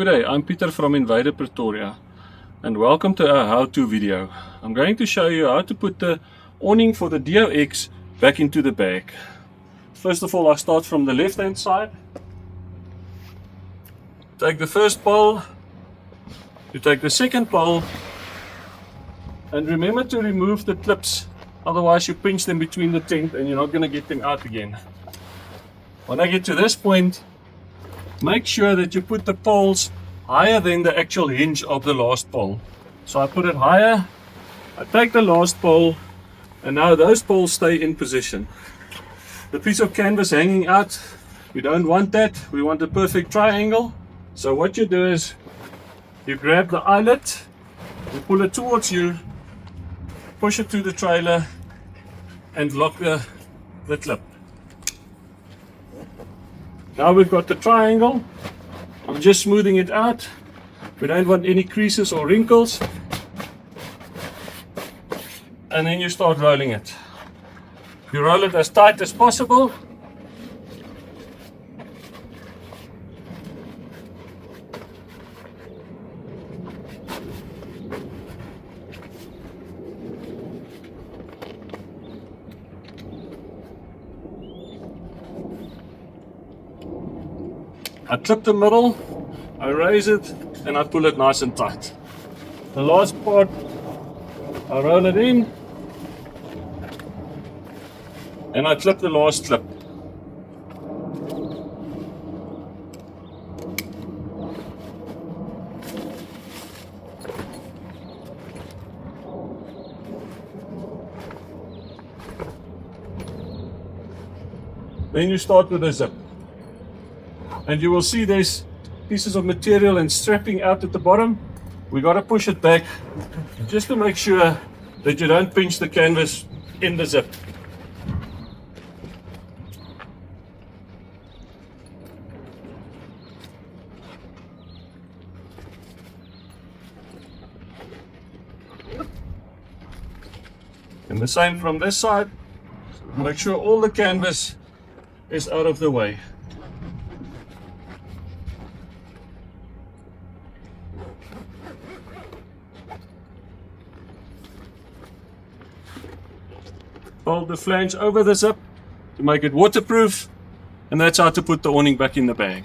Good day, I'm Pieter from Invader Pretoria and welcome to our how-to video. I'm going to show you how to put the awning for the DOX back into the bag. First of all, I start from the left hand side. Take the first pole, you take the second pole, and remember to remove the clips, otherwise you pinch them between the tent and you're not going to get them out again. When I get to this point, make sure that you put the poles higher than the actual hinge of the last pole. So I put it higher, I take the last pole, and now those poles stay in position. The piece of canvas hanging out, we don't want that, we want a perfect triangle. So what you do is, you grab the eyelet, you pull it towards you, push it to the trailer, and lock the clip. Now we've got the triangle. I'm just smoothing it out. We don't want any creases or wrinkles. And then you start rolling it. You roll it as tight as possible. I clip the middle, I raise it, and I pull it nice and tight. The last part, I roll it in, and I clip the last clip. Then you start with the zip. And you will see there's pieces of material and strapping out at the bottom. We got to push it back just to make sure that you don't pinch the canvas in the zip. And the same from this side. Make sure all the canvas is out of the way. Fold the flange over the zip to make it waterproof, and that's how to put the awning back in the bag.